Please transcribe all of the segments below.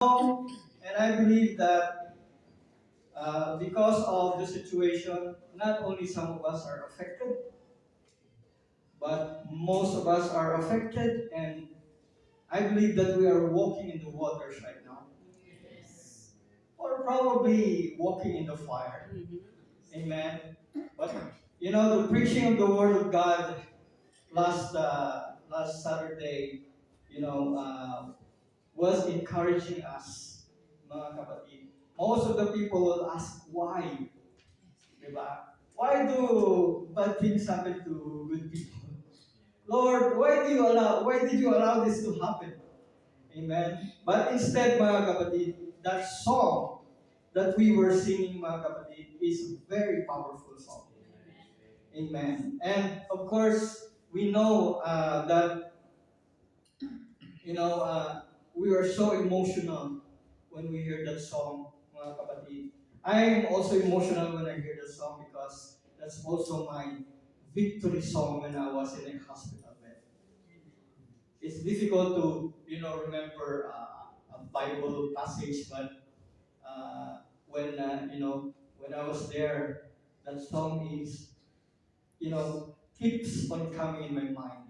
And I believe that because of the situation, not only some of us are affected, but most of us are affected, and I believe that we are walking in the waters right now, or probably walking in the fire. Amen. But the preaching of the Word of God last Saturday, was encouraging us, mga kapatid. Most of the people will ask why, di ba? Why do bad things happen to good people? Lord, why did you allow this to happen? Amen. But instead, mga kapatid, that song that we were singing, mga kapatid, is a very powerful song. Amen. And of course, we know that you know we are so emotional when we hear that song, mga kapatid. I am also emotional when I hear that song because that's also my victory song when I was in a hospital bed. It's difficult to remember a Bible passage, but when I was there, that song is keeps on coming in my mind,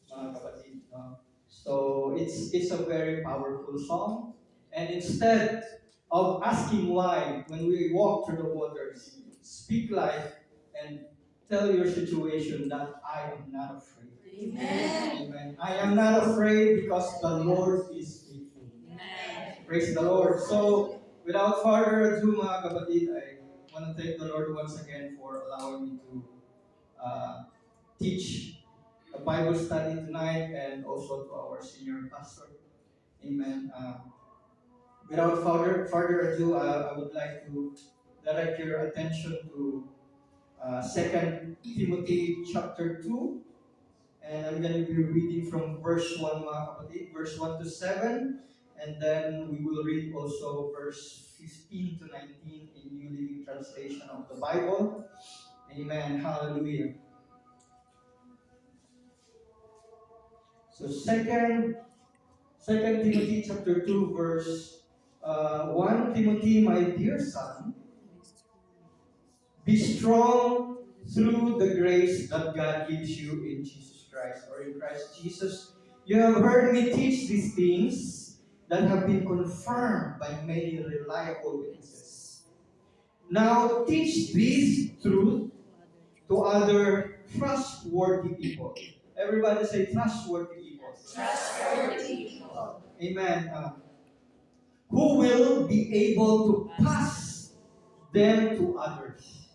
mga kapatid. No? So it's a very powerful song, and instead of asking why, when we walk through the waters, speak life and tell your situation that I am not afraid. Amen. Amen. I am not afraid because the Lord is faithful. Amen. Praise the Lord. So, without further ado, mga kapatid, I want to thank the Lord once again for allowing me to uh, teach a Bible study tonight and also to our senior pastor. Amen. Without further ado, I would like to direct your attention to 2 Timothy chapter 2. And I'm going to be reading from verse 1, mga kapatid, verse 1 to 7. And then we will read also verse 15 to 19 in New Living Translation of the Bible. Amen. Hallelujah. So Second Timothy chapter 2 verse 1. Timothy, my dear son, be strong through the grace that God gives you in Jesus Christ, or in Christ Jesus. You have heard me teach these things that have been confirmed by many reliable witnesses. Now teach this truth to other trustworthy people. Everybody say trustworthy people. Trustworthy people. Amen. Who will be able to pass them to others.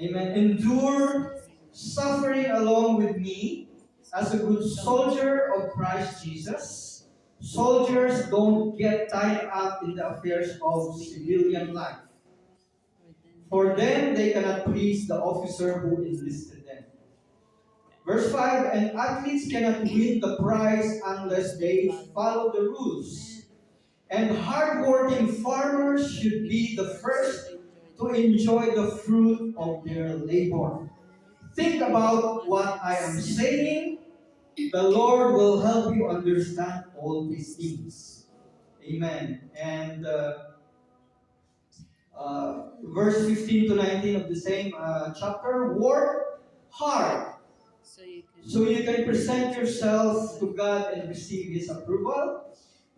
Amen. Endure suffering along with me as a good soldier of Christ Jesus. Soldiers don't get tied up in the affairs of civilian life. For them, they cannot please the officer who enlisted them. Verse 5, and athletes cannot win the prize unless they follow the rules. And hardworking farmers should be the first to enjoy the fruit of their labor. Think about what I am saying. The Lord will help you understand all these things. Amen. And verse 15 to 19 of the same chapter, work hard so you can present yourself to God and receive His approval.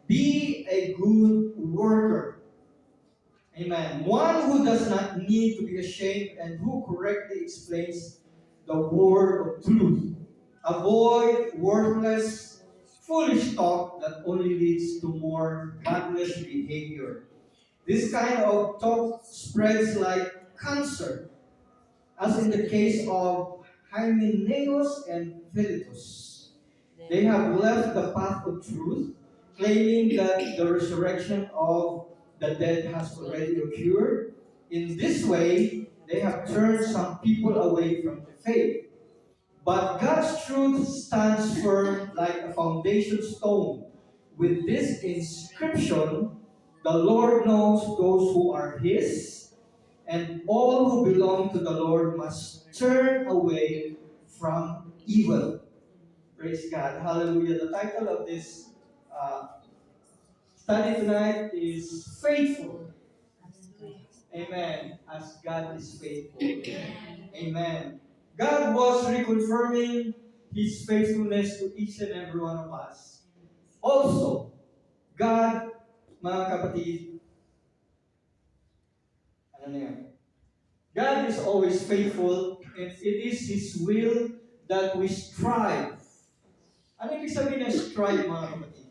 Be a good worker. Amen. One who does not need to be ashamed and who correctly explains the word of truth. Avoid worthless, foolish talk that only leads to more godless behavior. This kind of talk spreads like cancer, as in the case of Hymenaeus and Philetus. They have left the path of truth, claiming that the resurrection of the dead has already occurred. In this way, they have turned some people away from the faith. But God's truth stands firm like a foundation stone. With this inscription, the Lord knows those who are His, and all who belong to the Lord must turn away from evil. Praise God. Hallelujah. The title of this uh, study tonight is faithful. Amen. As God is faithful. Amen. God was reconfirming His faithfulness to each and every one of us. Also, God, mga kapatid, ano na yan? God is always faithful and it is His will that we strive. Ano ibig sabihin ng strive, mga kapatid?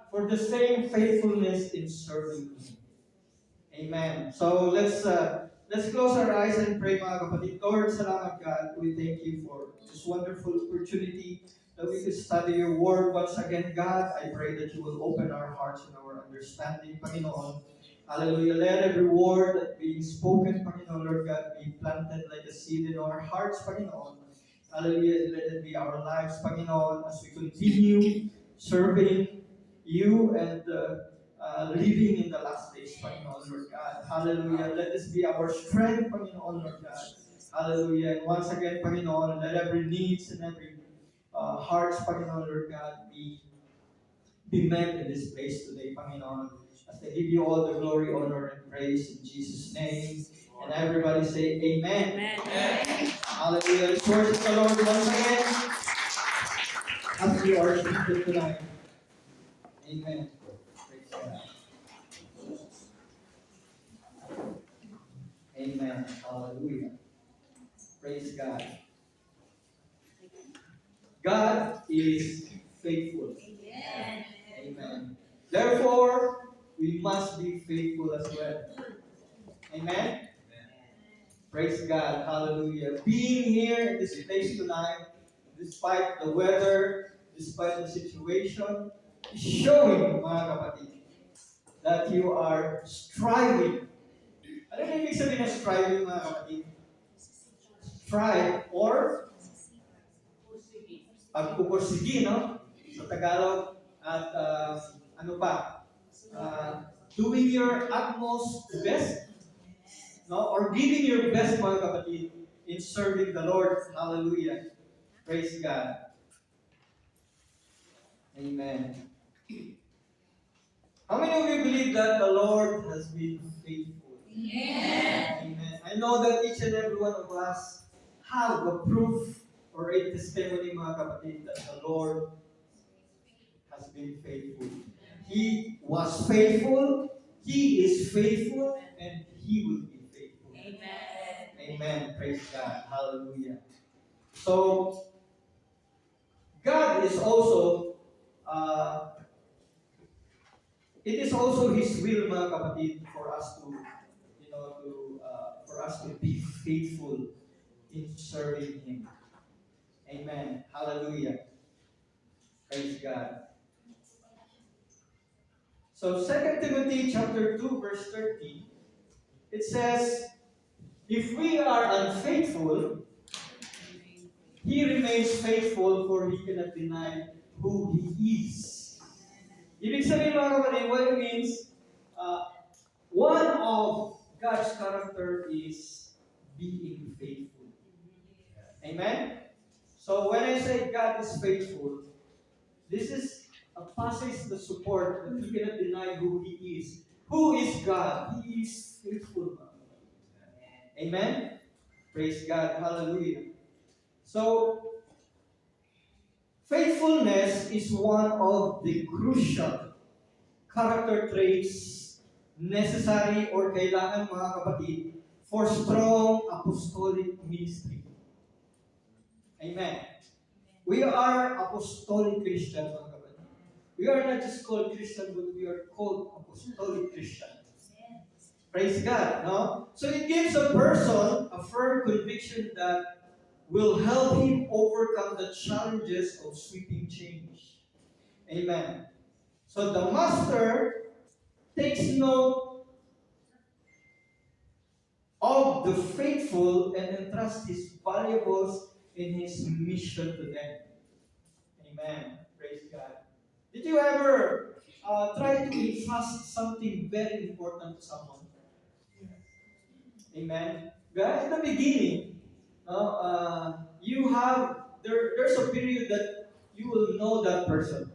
For the same faithfulness in serving Him. Amen. So let's close our eyes and pray, mga kapatid. Lord, salamat God. We thank you for this wonderful opportunity that we could study your word once again, God. I pray that you will open our hearts and our understanding, Panginoon. Hallelujah. Let every word that being spoken, Panginoon, Lord God, be planted like a seed in our hearts, Panginoon. Hallelujah. Let it be our lives, Panginoon, as we continue serving you and living in the last days, Panginoon, Lord God. Hallelujah. Let this be our strength, Panginoon, Lord God. Hallelujah. And once again, Panginoon, let every needs and every hearts, Panginoon, Lord God, be met in this place today, Panginoon. As I give you all the glory, honor, and praise in Jesus' name. And everybody say amen. Amen. Hallelujah. Let's worship the Lord once again as we are seated tonight. Amen. Praise God. Amen. Hallelujah. Praise God. God is faithful. Amen. Amen. Therefore, we must be faithful as well. Amen. Praise God. Hallelujah. Being here in this place tonight, despite the weather, despite the situation, is showing, mga kapatid, that you are striving. Ano yung ibig sabihin ng striving, mga kapatid? Strive or pagpupursigi, no? Sa Tagalog, at ano pa? Doing your utmost best, no? Or giving your best, mga kapatid, in serving the Lord. Hallelujah. Praise God. Amen. How many of you believe that the Lord has been faithful? Amen. Amen. I know that each and every one of us have a proof or a testimony, mga kapatid, that the Lord has been faithful. He was faithful, He is faithful, and He will be faithful. Amen. Amen. Praise God. Hallelujah. So, God is also, it is also His will, mga kapatid, for us to, for us to be faithful in serving Him. Amen. Hallelujah. Praise God. So 2 Timothy chapter 2, verse 13, it says, if we are unfaithful, He remains faithful, for He cannot deny who He is. Ibig sabihin, mga kapatid, what it means, one of God's character is being faithful. Amen? So when I say God is faithful, this is a passage that support that He cannot deny who He is. Who is God? He is faithful. Amen? Praise God. Hallelujah. So, faithfulness is one of the crucial character traits necessary or kailangan, mga kapatid, for strong apostolic ministry. Amen. We are apostolic Christians, mga kapatid. We are not just called Christian, but we are called apostolic Christians. Praise God, no? So it gives a person a firm conviction that will help him overcome the challenges of sweeping change. Amen. So the master takes note of the faithful and entrusts his valuables in his mission to them. Amen. Praise God. Did you ever try to entrust something very important to someone? Amen. Well, in the beginning, you have there's a period that you will know that person.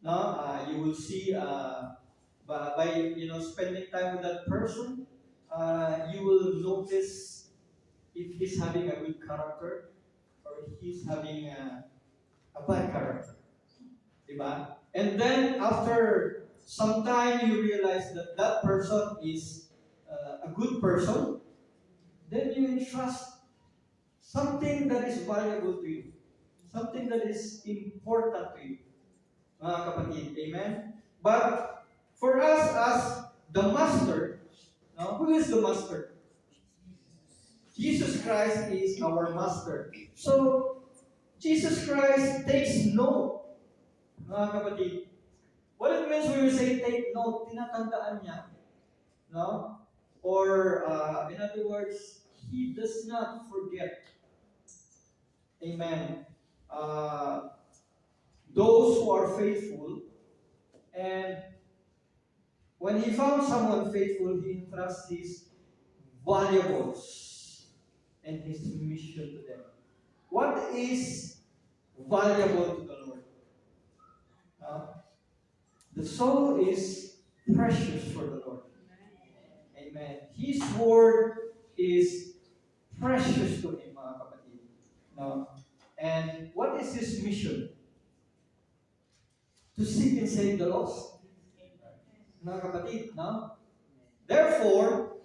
No, you will see by spending time with that person, you will notice if he's having a good character or he's having a bad character. Diba? And then after some time, you realize that that person is a good person. Then you entrust something that is valuable to you, something that is important to you, mga kapatid. Amen? But for us as the master, no, who is the master? Jesus Christ is our master. So, Jesus Christ takes note, mga kapatid. What it means when we say take note, tinatandaan niya, no? Or, in other words, He does not forget. Amen. Uh, those who are faithful, and when He found someone faithful, He entrusts His valuables and His mission to them. What is valuable to the Lord? Uh, the soul is precious for the Lord. Amen. His word is precious to Him, mga kapatid. No? And what is His mission? To seek and save the lost. Mga kapatid, no? Therefore,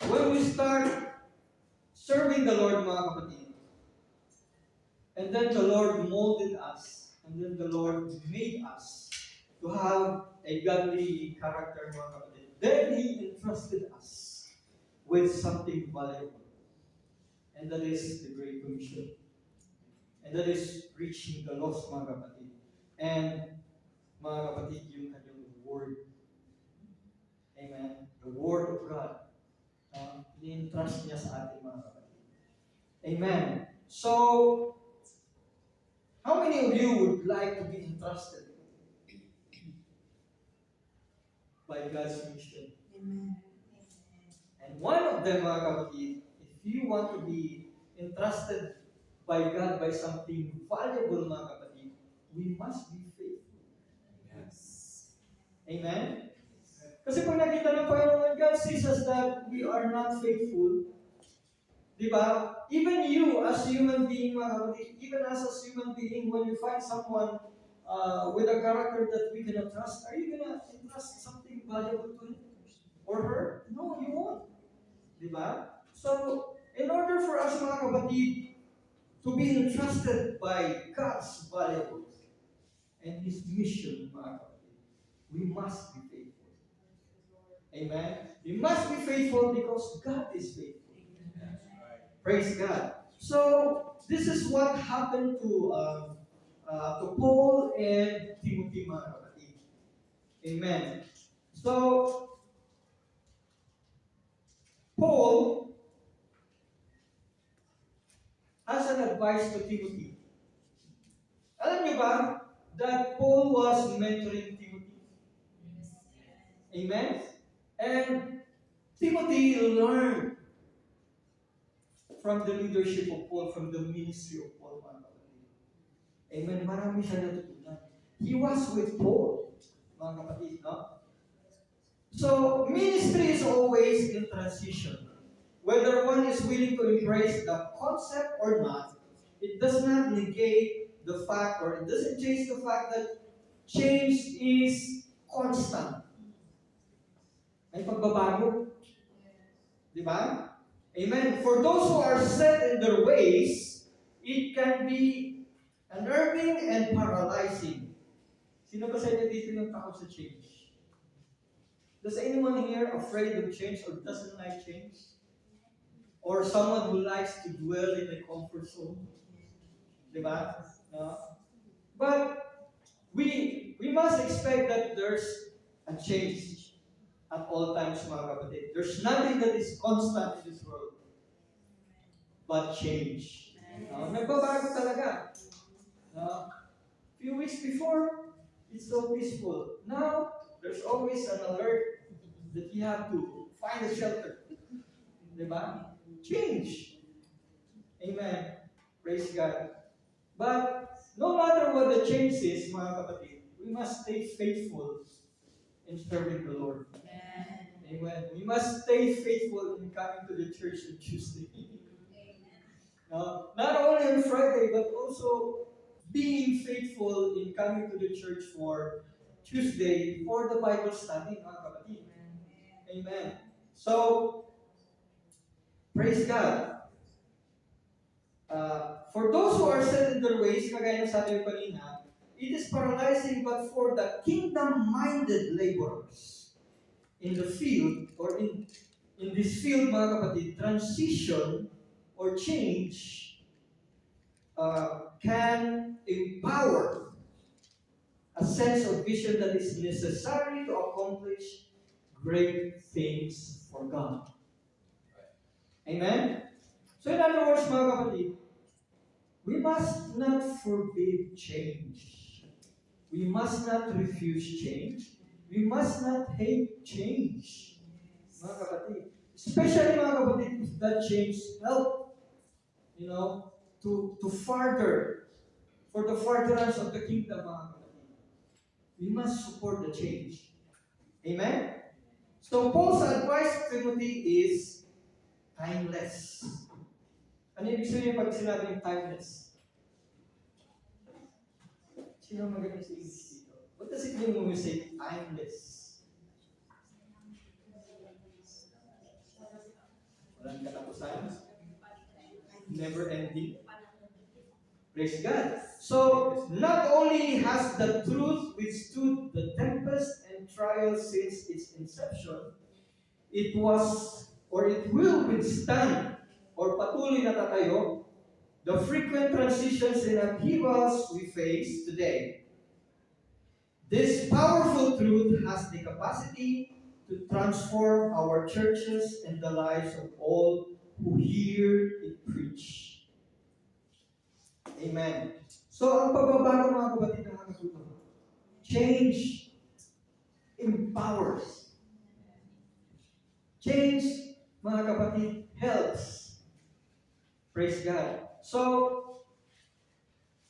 when we start serving the Lord, mga kapatid, and then the Lord molded us, and then the Lord made us to have a godly character, mga kapatid, then He entrusted us with something valuable. And that is the Great Commission. And that is reaching the lost, mga kapatid. And, mga kapatid, yung kanyang word. Amen. The word of God. Ni-entrust niya sa atin, mga kapatid. Amen. So, how many of you would like to be entrusted by God's mission? Amen. And one of them, mga kapatid, if you want to be entrusted by God by something valuable, mga kapatid, we must be faithful. Yes. Amen? Kasi pag nakita ng Panginoon, God sees us that we are not faithful. Di ba? Even you as human being, mga kapatid, even us as human being, when you find someone with a character that we cannot trust, are you gonna entrust something valuable to him or her? No, you won't. Di ba? So, in order for us, mga kapatid, to be entrusted by God's valuables and His mission, mga kapatid, we must be faithful. Amen? We must be faithful because God is faithful. Praise God. So, this is what happened to Paul and Timothy, mga kapatid. Amen. So, Paul has an advice to Timothy. Alam niyo ba that Paul was mentoring Timothy? Amen? And Timothy learned from the leadership of Paul, from the ministry of Paul, mga kapatid. Amen? Marami siya natutunan. He was with Paul, mga kapatid, no? So, ministry is always in transition. Whether one is willing to embrace the concept or not, it does not negate the fact, or it doesn't change the fact that change is constant. May pagbabago. Di ba? Amen. For those who are set in their ways, it can be unnerving and paralyzing. Sino ba sa inyo dito yung takot sa change? Does anyone here afraid of change or doesn't like change? Or someone who likes to dwell in a comfort zone? Diba? No? But we must expect that there's a change at all times, mga kapatid. There's nothing that is constant in this world but change. No? Nagbabago talaga. No? Few weeks before, it's so peaceful. Now, there's always an alert that you have to find a shelter. Diba? Change. Amen. Praise God. But no matter what the change is, mga kapatid, we must stay faithful in serving the Lord. Amen. We must stay faithful in coming to the church on Tuesday. Not only on Friday, but also being faithful in coming to the church for Tuesday for the Bible study, mga kapatid. Amen. So, praise God. For those who are set in their ways, kagaya ng sabi ko kanina, it is paralyzing, but for the kingdom-minded laborers in the field, or in this field, mga kapatid, transition or change can empower a sense of vision that is necessary to accomplish great things for God. Amen? So in other words, mga kapatid, we must not forbid change. We must not refuse change. We must not hate change. Mga kapatid. Especially mga kapatid, if that change help, to further, for the furtherance of the kingdom, mga kapatid. We must support the change. Amen? So Paul's advice to Timothy is timeless. Ano ibig sabihin pag sinabing timeless? Sino magaling sa English dito? What does it mean when we say timeless? Walang katapusan? Never ending? Praise God. So, not only has the truth withstood the tempest and trials since its inception, it was, or it will withstand, or patuloy na tatayo, the frequent transitions and upheavals we face today. This powerful truth has the capacity to transform our churches and the lives of all who hear it preached. Amen. So, ang pagbabago, mga kapatid, ng mga kasuto, change empowers. Change, mga kapatid, helps. Praise God. So,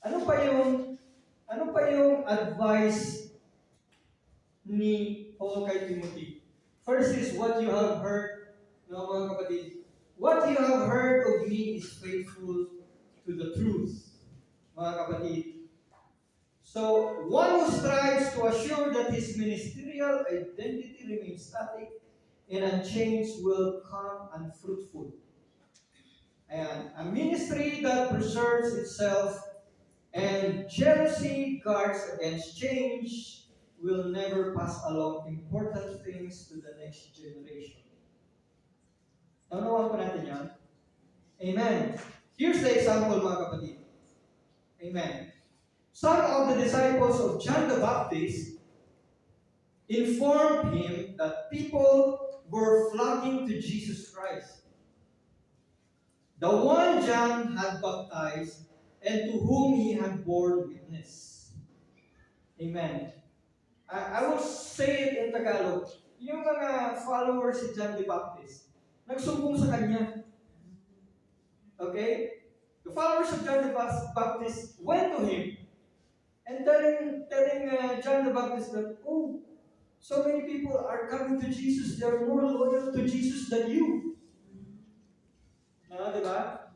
ano pa yung advice ni Paul kay Timothy? First is what you have heard, mga kapatid. What you have heard of me is faithful to the truth, mga kapatid. So, one who strives to assure that his ministerial identity remains static and unchanged will come unfruitful. And a ministry that preserves itself and jealousy guards against change will never pass along important things to the next generation. Naunawan po natin yan? Amen. Here's the example, mga kapatid. Amen. Some of the disciples of John the Baptist informed him that people were flocking to Jesus Christ, the one John had baptized and to whom he had borne witness. Amen. I will say it in Tagalog. Yung mga followers si John the Baptist, nagsumbong sa kanya. Okay? The followers of John the Baptist went to him and telling John the Baptist that, oh, so many people are coming to Jesus. They are more loyal to Jesus than you. Diba?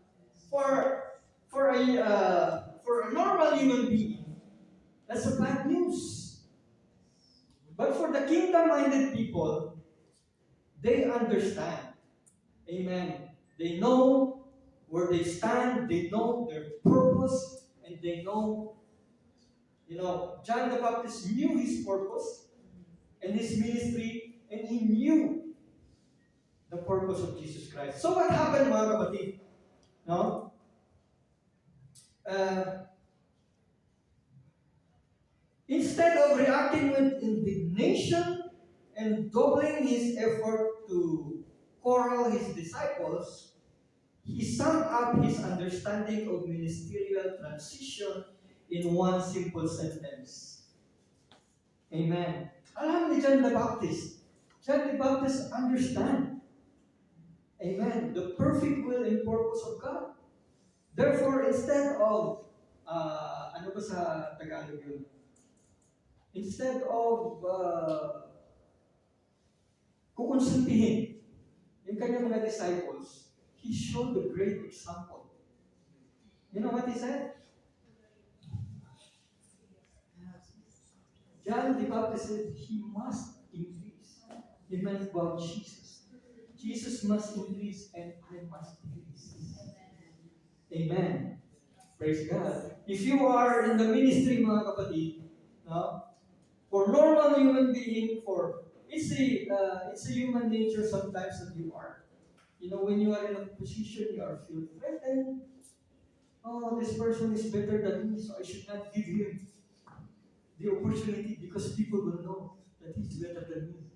For a normal human being, that's a bad news. But for the kingdom-minded people, they understand. Amen. They know where they stand, they know their purpose, and they know, John the Baptist knew his purpose and his ministry, and he knew the purpose of Jesus Christ. So what happened, mga kapatid? No? Instead of reacting with indignation and doubling his effort to corral his disciples, he summed up his understanding of ministerial transition in one simple sentence. Amen. Alam ni John the Baptist. John the Baptist understand. Amen. The perfect will and purpose of God. Therefore, instead of, ano ba sa Tagalog yun? Instead of kukonsultihin yung kanyang mga disciples, he showed a great example. You know what he said? John the Baptist said he must increase. He meant about Jesus. Jesus must increase and I must decrease. Amen. Praise God. If you are in the ministry, mga kapatid, no? For normal human being, it's a human nature sometimes that you are. You know, when you are in a position, you are feel threatened. Oh, this person is better than me, so I should not give him the opportunity because people will know that he's better than me.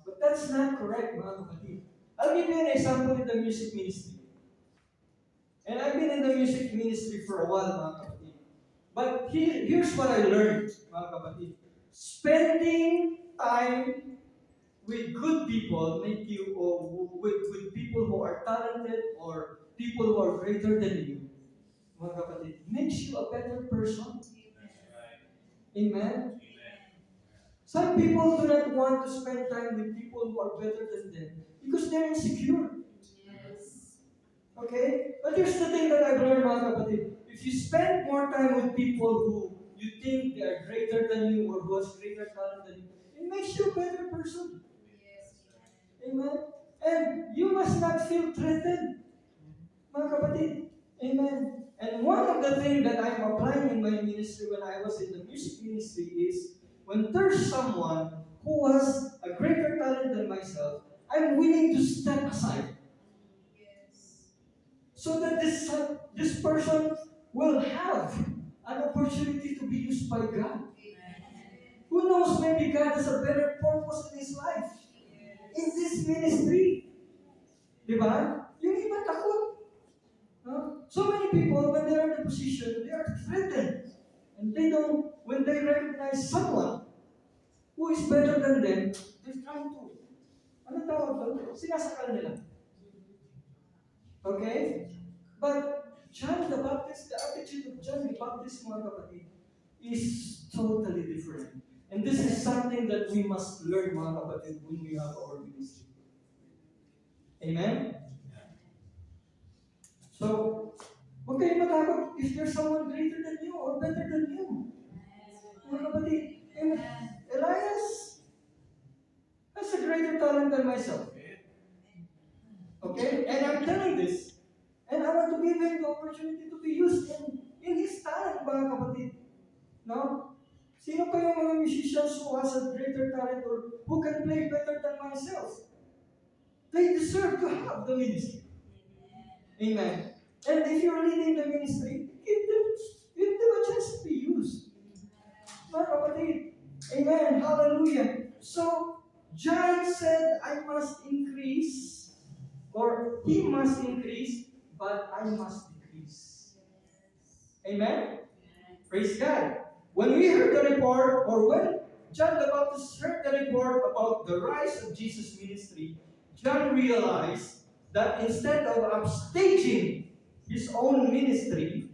But that's not correct, mga kapatid. I'll give you an example in the music ministry. And I've been in the music ministry for a while, mga kapatid. But here's what I learned, mga kapatid. Spending time with good people make you, or with people who are talented or people who are greater than you, mga kapatid, makes you a better person. Amen? Some people do not want to spend time with people who are better than them because they're insecure. Okay? But here's the thing that I've learned, mga kapatid. If you spend more time with people who you think they are greater than you or who has greater talent than you, it makes you a better person. Amen? And you must not feel threatened, mga kapatid. Amen? And one of the things that I'm applying in my ministry when I was in the music ministry is when there's someone who has a greater talent than myself, I'm willing to step aside so that this person will have an opportunity to be used by God. Who knows, maybe God has a better purpose in his life, in this ministry. Diba? Yung iba takot. No? So many people, when they are in the position, they are threatened. And when they recognize someone who is better than them, they're trying to, ano tawag doon? Sinasakal nila. Okay? But John the Baptist, the attitude of John the Baptist, mga kapatid, is totally different. And this is something that we must learn, mga kapatid, when we have our ministry. Amen? So, huwag kayong matakot if there's someone greater than you or better than you. Mga kapatid, Elias has a greater talent than myself. Okay? And I'm telling this. And I want to give him the opportunity to be used in his talent, mga kapatid. No? Sino pa yung mga musicians who has a greater talent or who can play better than myself? They deserve to have the ministry. Amen. And if you're leading the ministry, give them a chance to be used. Mga kapatid. Amen. Hallelujah. So, John said, I must increase, or he must increase, but I must decrease. Amen? Praise God. When we heard the report, or when John the Baptist heard the report about the rise of Jesus' ministry, John realized that instead of upstaging his own ministry,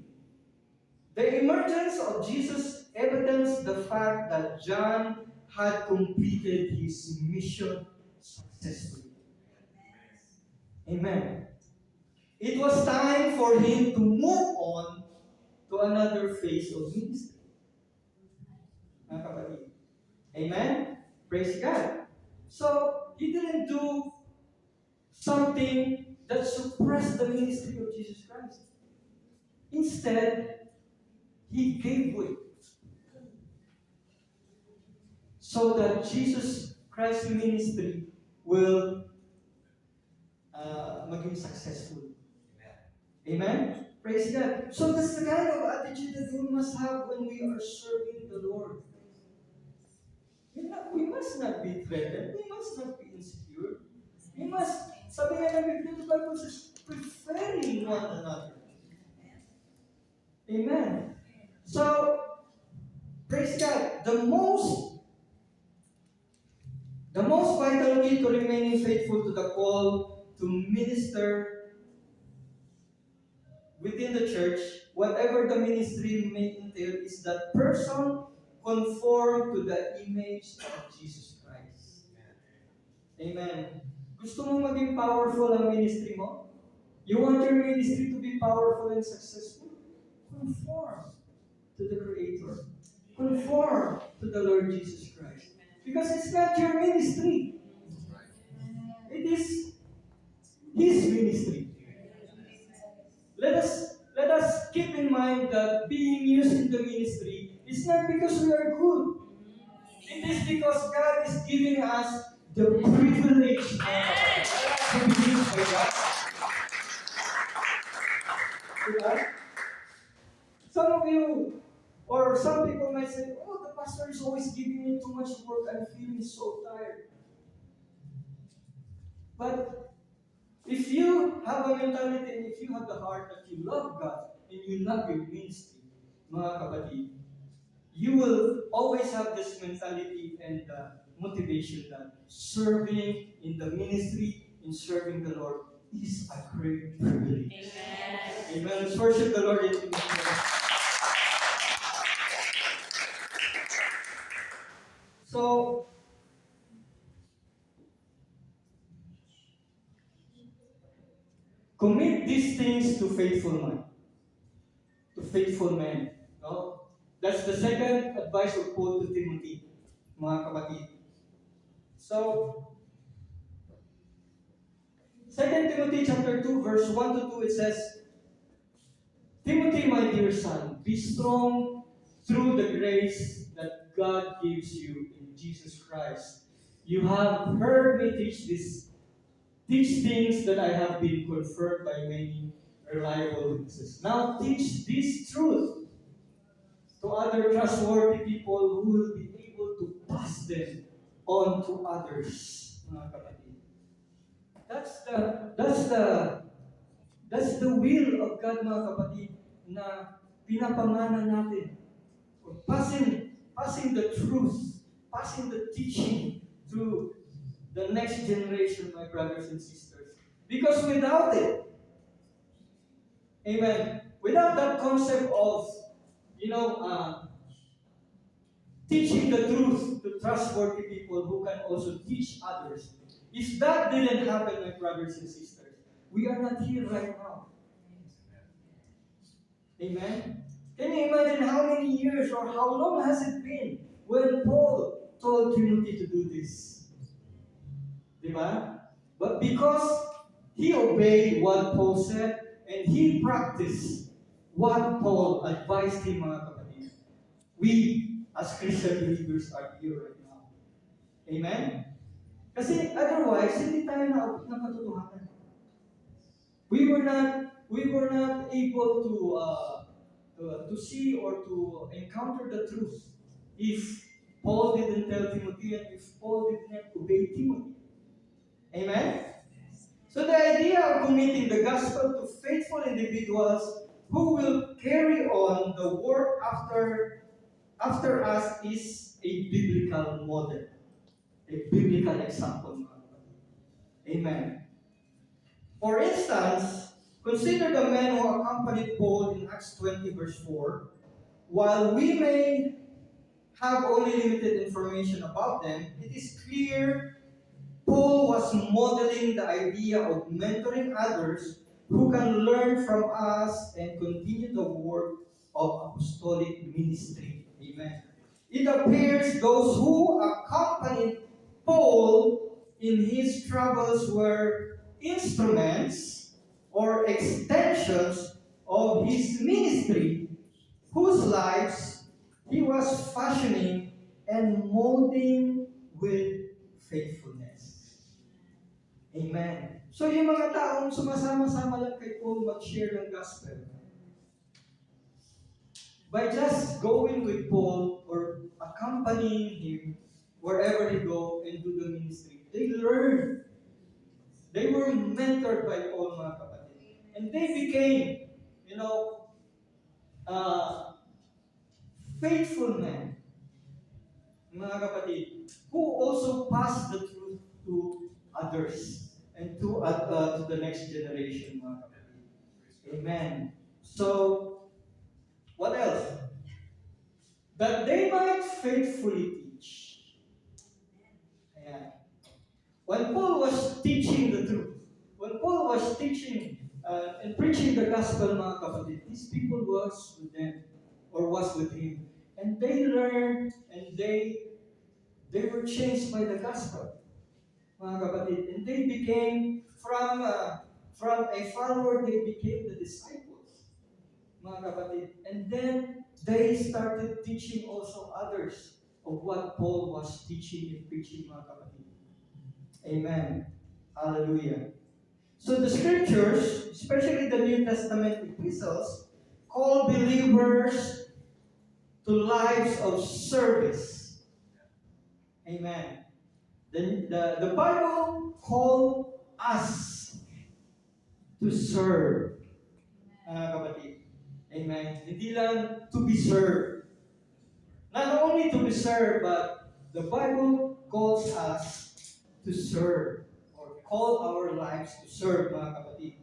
the emergence of Jesus evidenced the fact that John had completed his mission successfully. Amen. It was time for him to move on to another phase of ministry. Mga kapatid. Amen? Praise God. So, he didn't do something that suppressed the ministry of Jesus Christ. Instead, he gave way so that Jesus Christ's ministry will maging successful. Amen? Praise God. So that's the kind of attitude that we must have when we are serving the Lord. We must not be threatened. We must not be insecure. We must, sabi nga ng Bible says, preferring one another. Amen. So, praise God. The most vital key to remaining faithful to the call to minister within the church, whatever the ministry may entail, is that person conform to the image of Jesus Christ. Amen. Gusto mo maging powerful ang ministry mo? You want your ministry to be powerful and successful? Conform to the Creator. Conform to the Lord Jesus Christ. Because it's not your ministry. It is His ministry. Let us keep in mind that being used in the ministry is not because we are good. It is because God is giving us the privilege to be used by God. Diba? Some of you, or some people might say, oh, the pastor is always giving me too much work. I'm feeling so tired. But if you have a mentality and if you have the heart that you love God and you love your ministry, mga kapatid, you will always have this mentality and motivation that serving in the ministry, in serving the Lord, is a great privilege. Amen. Amen. Let's worship the Lord in prayer. So, commit these things to faithful man, to faithful men. No? That's the second advice of Paul to Timothy, mga kapatid. So, 2 Timothy chapter 2, verse 1 to 2, it says, Timothy, my dear son, be strong through the grace that God gives you in Jesus Christ. You have heard me teach things that I have been confirmed by many reliable witnesses. Now teach this truth to other trustworthy people who will be able to pass them on to others. Mga kapatid. That's the will of God, mga kapatid, na pinapamana natin. Passing the truth, passing the teaching to the next generation, my brothers and sisters. Because without it, amen, without that concept of, teaching the truth to trustworthy people who can also teach others, if that didn't happen, my brothers and sisters, we are not here right now. Amen? Can you imagine how many years or how long has it been when Paul told Timothy to do this? Diba? But because he obeyed what Paul said and he practiced what Paul advised him, mga kapatid, we as Christian believers are here right now. Amen? Kasi otherwise, hindi tayo naabot ng katotohanan. We were not able to see or to encounter the truth if Paul didn't tell Timothy and if Paul did not obey Timothy. Amen? So the idea of committing the gospel to faithful individuals who will carry on the work after us is a biblical model, a biblical example. Amen. For instance, consider the men who accompanied Paul in Acts 20 verse 4. While we may have only limited information about them, it is clear Paul was modeling the idea of mentoring others who can learn from us and continue the work of apostolic ministry. Amen. It appears those who accompanied Paul in his travels were instruments or extensions of his ministry, whose lives he was fashioning and molding with faithfulness. Amen. So yung mga taong sumasama-sama lang kay Paul mag-share ng gospel, by just going with Paul or accompanying him wherever he go and do the ministry, they learn. They were mentored by Paul, mga kapatid. And they became, faithful men, mga kapatid, who also passed the truth to others and to the next generation, mga kapatid. Amen. So, what else? that they might faithfully teach. Ayan. When Paul was teaching the truth, when Paul was teaching and preaching the gospel, mga kapatid, these people was with them, or was with him. And they learned, and they were changed by the gospel, mga kapatid. And they became, from a follower, they became the disciples, mga kapatid. And then, they started teaching also others of what Paul was teaching and preaching, mga kapatid. Amen. Hallelujah. So the scriptures, especially the New Testament epistles, call believers to lives of service. Amen. The Bible calls us to serve. Mga kapatid. Amen. Hindi lang to be served. Not only to be served, but the Bible calls us to serve, or call our lives to serve, mga kapatid.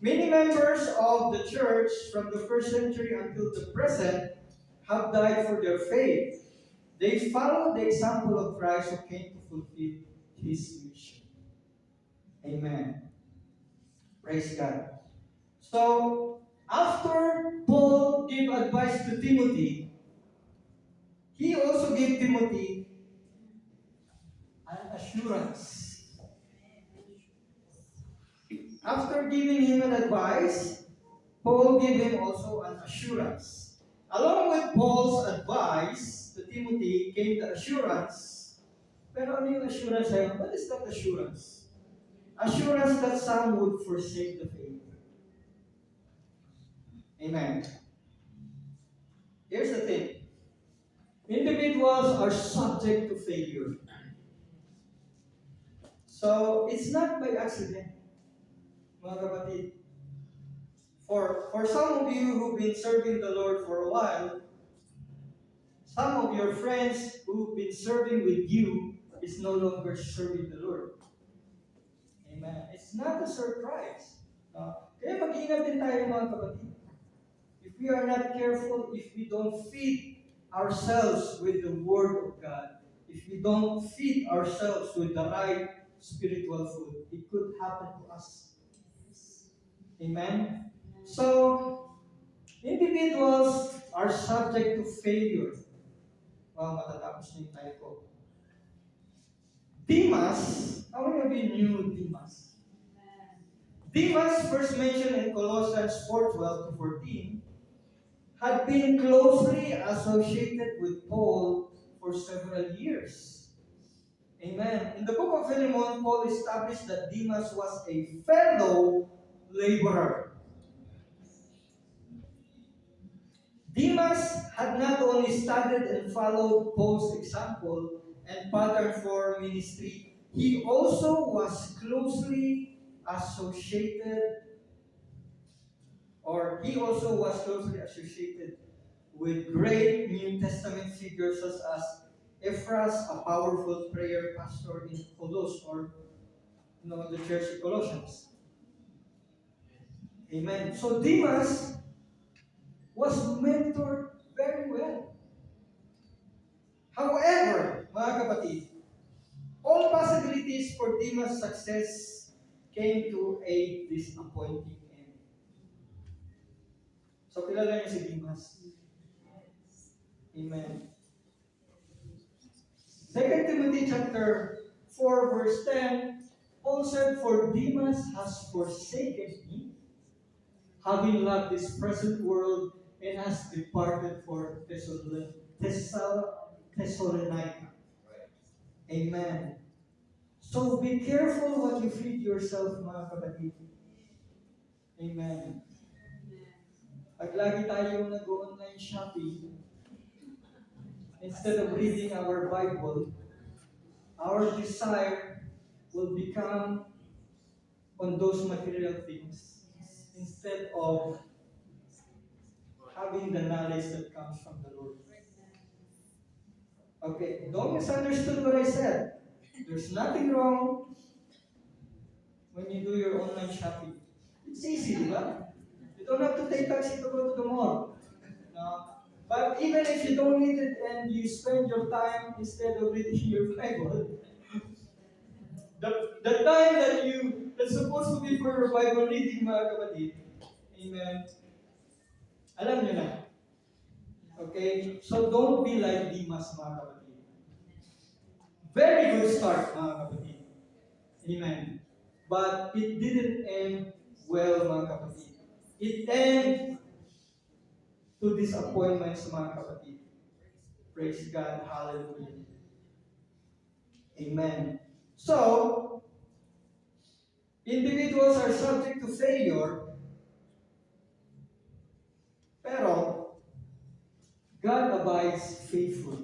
Many members of the church from the first century until the present have died for their faith. They followed the example of Christ who came to fulfill his mission. Amen. Praise God. So, after Paul gave advice to Timothy, he also gave Timothy an assurance. After giving him an advice, Paul gave him also an assurance. Along with Paul's advice to Timothy came the assurance. Pero ano yung assurance na yun? What is that assurance? Assurance that some would forsake the faith. Amen. Here's the thing. Individuals are subject to failure. So, it's not by accident, mga kapatid. For some of you who've been serving the Lord for a while, some of your friends who've been serving with you is no longer serving the Lord. Amen. It's not a surprise. Kaya mag-ingat din tayo, mga kapatid. If we are not careful, if we don't feed ourselves with the Word of God, if we don't feed ourselves with the right spiritual food, it could happen to us. Amen? So, individuals are subject to failure. Wow, matatapos na yung tayo ko. Demas, how many of you knew Demas? Demas, first mentioned in Colossians 4:12 to 14, had been closely associated with Paul for several years. Amen. In the book of Philemon, Paul established that Demas was a fellow laborer. Demas had not only studied and followed Paul's example and pattern for ministry, he also was closely associated with great New Testament figures such as Ephras, a powerful prayer pastor in Colossus, or the church of Colossians. Amen. So Demas was mentored very well. However, mga kapatid, all possibilities for Demas' success came to a disappointing end. So kilala niyo si Demas. Amen. 2 Timothy chapter 4 verse 10, Paul said, "For Demas has forsaken me, having loved this present world, and has departed for Thessalonica." Amen. So be careful what you feed yourself, mga kapatid. Amen. Pag lagi tayong nag-online shopping, instead of reading our Bible, our desire will become on those material things instead of having the knowledge that comes from the Lord. Okay, don't misunderstand what I said. There's nothing wrong when you do your online shopping. It's easy, di ba? You don't have to take taxi to go to the mall. No? But even if you don't need it and you spend your time instead of reading your Bible, the time that's supposed to be for your Bible reading, mga kapatid, amen, alam nyo na. Okay? So don't be like Demas, mga kapatid. Very good start, mga kapatid. Amen. But it didn't end well, mga kapatid. It ended to disappointments, mga kapatid. Praise God. Hallelujah. Amen. So, individuals are subject to failure, pero God abides faithful.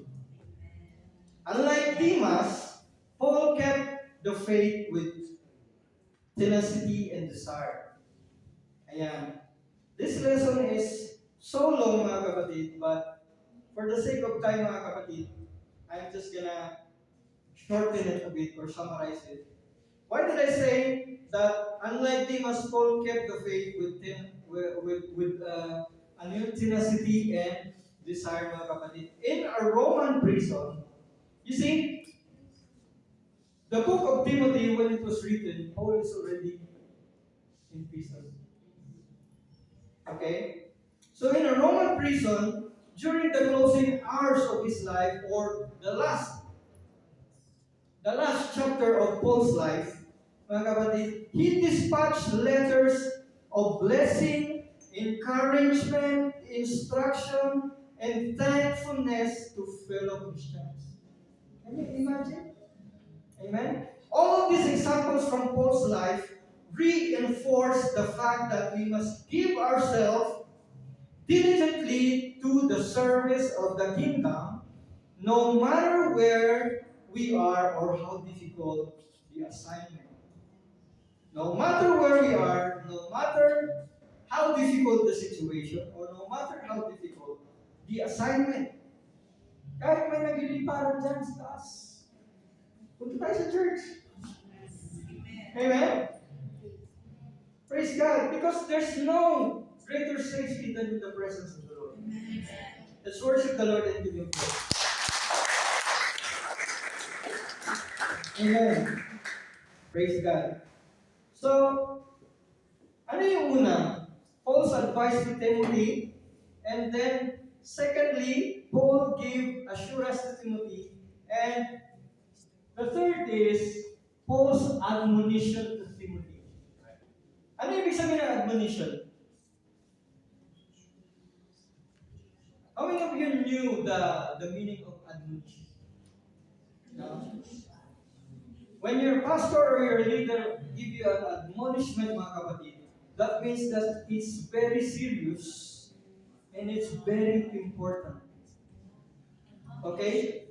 Unlike Demas, Paul kept the faith with tenacity and desire. Ayan. This lesson is so long, mga kapatid, but for the sake of time, mga kapatid, I'm just gonna shorten it a bit or summarize it. Why did I say that unlike Demas, Paul kept the faith with tenacity and desire, mga kapatid? In a Roman prison, you see, the book of Timothy, when it was written, Paul is already in prison. Okay? So in a Roman prison, during the closing hours of his life, or the last chapter of Paul's life, mga kapatid, he dispatched letters of blessing, encouragement, instruction, and thankfulness to fellow Christians. Can you imagine? Amen? All of these examples from Paul's life reinforce the fact that we must give ourselves diligently to the service of the kingdom, no matter where we are or how difficult the assignment. No matter where we are, no matter how difficult the situation, or no matter how difficult the assignment. Kahit may nagliliparan dyan sa taas, punta tayo sa church. Amen? Praise God. Because there's no greater safety than in the presence of the Lord. Let's worship the Lord and give Him praise. Amen. Praise God. So, ano yung una? Paul's advice to Timothy. And then, secondly, Paul gave assurance to Timothy. And the third is Paul's admonition to Timothy. Ano ibig sabihin ng admonition? How many of you knew the meaning of admonition? No? When your pastor or your leader give you an admonishment, mga kapatid, that means that it's very serious and it's very important. Okay?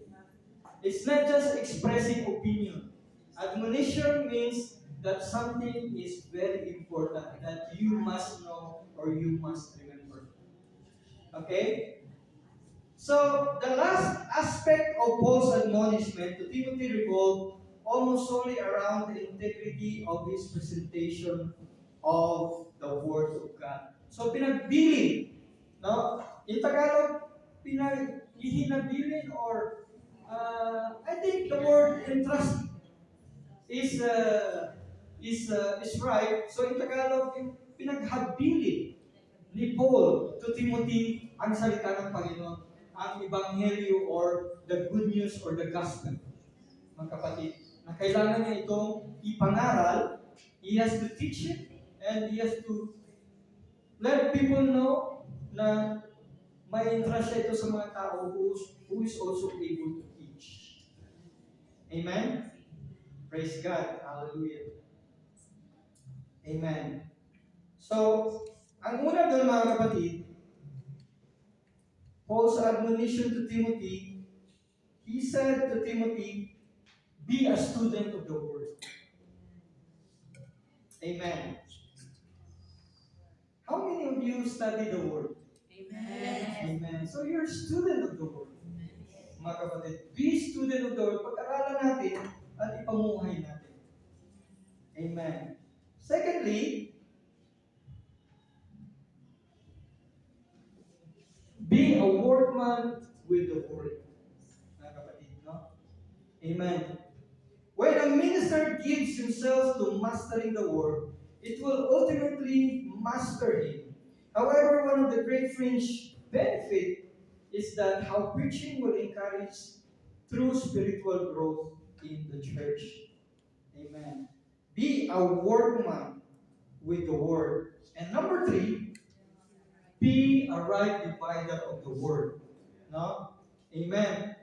It's not just expressing opinion. Admonition means that something is very important that you must know or you must remember. Okay? So, the last aspect of Paul's admonishment to Timothy revolved almost solely around the integrity of his presentation of the Word of God. So, pinagbilin, no? In Tagalog, pinaghihinabilin or I think the word entrust is right. So, in Tagalog, pinaghabilin ni Paul to Timothy ang salita ng Panginoon, ang ebanghelyo or the good news or the gospel, mga kapatid, na kailangan niya itong ipangaral. He has to teach it and he has to let people know na may interest siya ito sa mga tao who is also able to teach. Amen? Praise God. Hallelujah. Amen. So, ang una doon, mga kapatid, Paul's admonition to Timothy, he said to Timothy, be a student of the Word. Amen. How many of you study the Word? Amen. Amen. So you're a student of the Word. Mga kapatid, be student of the Word. Pag-aralan natin at ipamuhay natin. Amen. Secondly, be a workman with the word. Mga kapatid, no? Amen. When a minister gives himself to mastering the word, it will ultimately master him. However, one of the great fringe benefit is that how preaching will encourage true spiritual growth in the church. Amen. Be a workman with the word. And number three, be a right divider of the word. No? Amen.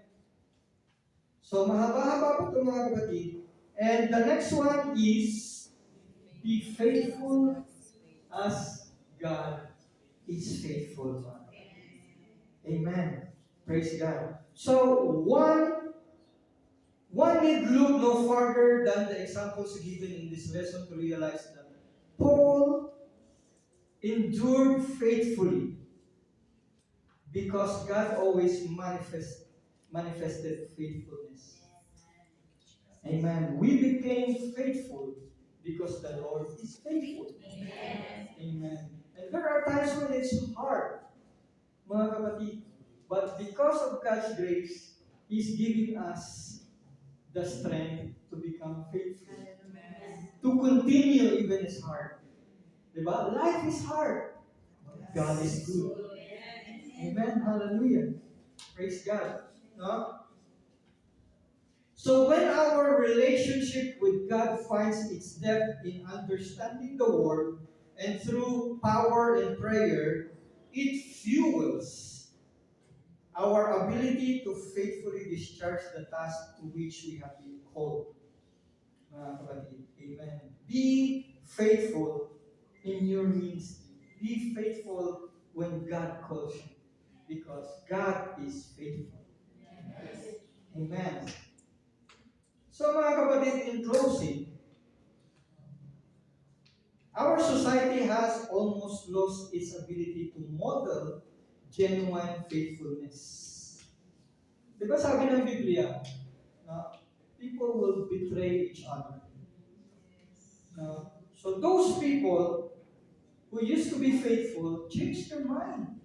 So mahaba-haba po ito mga kapatid. And the next one is, be faithful as God is faithful. Amen. Praise God. So one need look no further than the examples given in this lesson to realize that Paul endured faithfully because God always manifested faithfulness. Amen. We became faithful because the Lord is faithful. Amen. And there are times when it's hard, mga kapatid. But because of God's grace, He's giving us the strength to become faithful. To continue even is hard. Diba? Life is hard. But God is good. Amen. Hallelujah. Praise God. No? So when our relationship with God finds its depth in understanding the Word and through power and prayer, it fuels our ability to faithfully discharge the task to which we have been called. Mga kapatid, amen. Be faithful in your ministry. Be faithful when God calls you, because God is faithful. Amen. So mga kapatid, in closing, our society has almost lost its ability to model genuine faithfulness. Di ba sabi ng Biblia, na people will betray each other. So those people who used to be faithful changed their mind.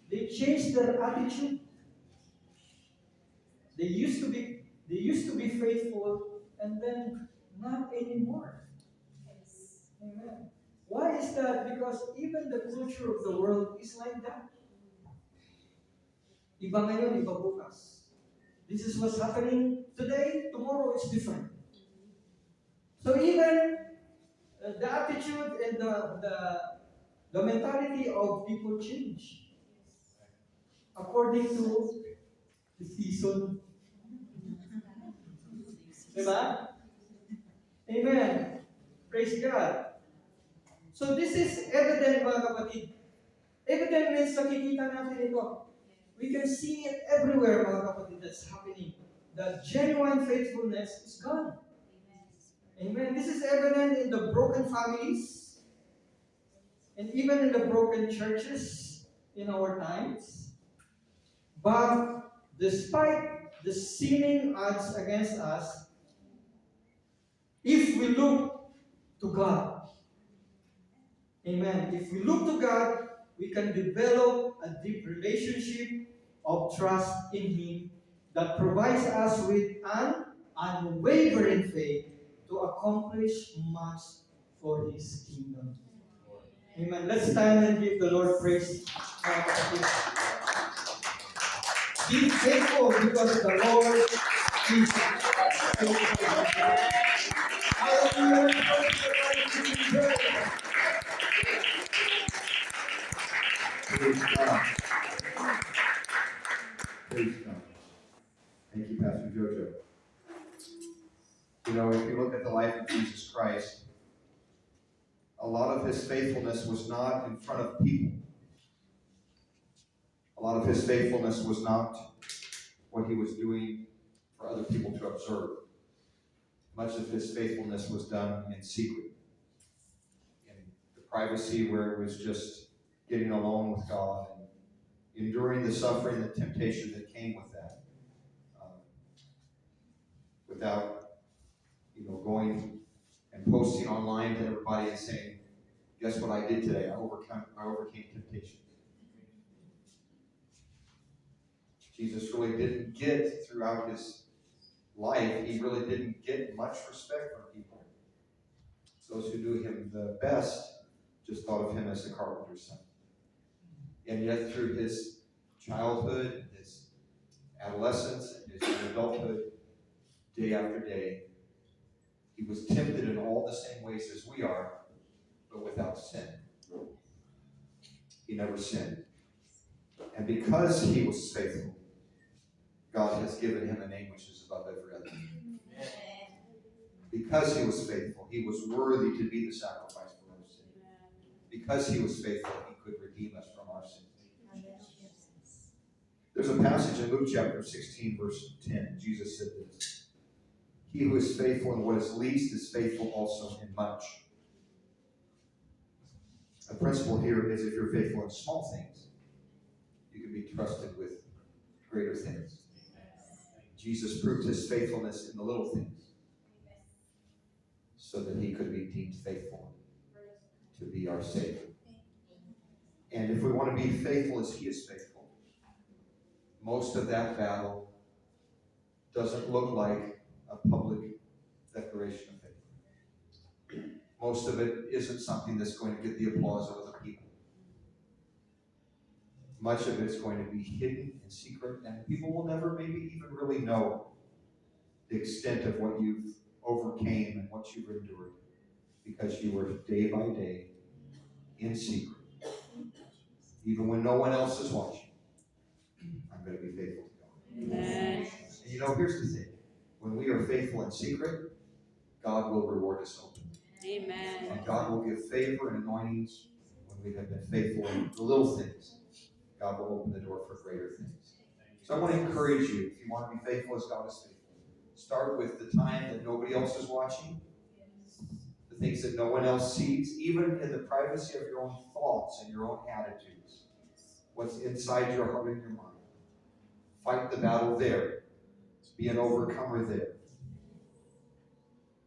They changed their attitude. They used to be faithful and then not anymore. Amen. Why is that? Because even the culture of the world is like that. Iba ngayon, iba bukas. This is what's happening today, tomorrow it's different. So even the attitude and the mentality of people change according to the season. Diba? Amen. Praise God. So this is evident mga kapatid. Evident means nakikita natin ito. We can see it everywhere mga kapatid that's happening. The genuine faithfulness is gone. Amen. This is evident in the broken families and even in the broken churches in our times. But despite the seeming odds against us, if we look to God, amen, if we look to God, we can develop a deep relationship of trust in Him that provides us with an unwavering faith to accomplish much for His kingdom. Amen. Let's stand and give the Lord praise. Be faithful because the Lord is faithful. Hallelujah. Praise God. Praise God. Thank you, Pastor Jojo. You know, if you look at the life of Jesus Christ, a lot of his faithfulness was not in front of people. A lot of his faithfulness was not what he was doing for other people to observe. Much of his faithfulness was done in secret, in the privacy where it was just getting alone with God and enduring the suffering, the temptation that came with that, without going and posting online to everybody and saying, guess what I did today? I overcame temptation. Jesus really didn't get throughout his life, he really didn't get much respect from people. Those who knew him the best just thought of him as the carpenter's son. And yet through his childhood, his adolescence, and his young adulthood, day after day, he was tempted in all the same ways as we are, but without sin. He never sinned. And because he was faithful, God has given him a name which is above every other name. Because he was faithful, he was worthy to be the sacrifice for our sin. Because he was faithful, he could redeem us from our sins. There's a passage in Luke chapter 16, verse 10. Jesus said this: "He who is faithful in what is least is faithful also in much." A principle here is if you're faithful in small things, you can be trusted with greater things. Jesus proved his faithfulness in the little things so that he could be deemed faithful to be our Savior. And if we want to be faithful as he is faithful, most of that battle doesn't look like a public declaration of faith. Most of it isn't something that's going to get the applause of other people. Much of it's going to be hidden in secret, and people will never maybe even really know the extent of what you've overcame and what you've endured, because you were day by day in secret. Even when no one else is watching, I'm going to be faithful to God. Amen. And you know, here's the thing. When we are faithful in secret, God will reward us openly. Amen. And God will give favor and anointings when we have been faithful in the little things. God will open the door for greater things. So I want to encourage you, if you want to be faithful as God is faithful, start with the time that nobody else is watching, the things that no one else sees, even in the privacy of your own thoughts and your own attitudes. What's inside your heart and your mind. Fight the battle there. Be an overcomer there.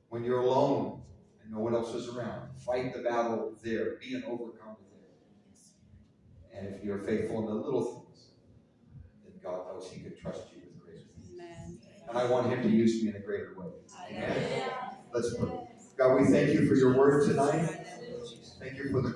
When you're alone and no one else is around, fight the battle there. Be an overcomer there. And if you're faithful in the little things, then God knows he can trust you with greater things. Amen. And I want him to use me in a greater way. Amen. Let's pray. God, we thank you for your word tonight. Thank you for the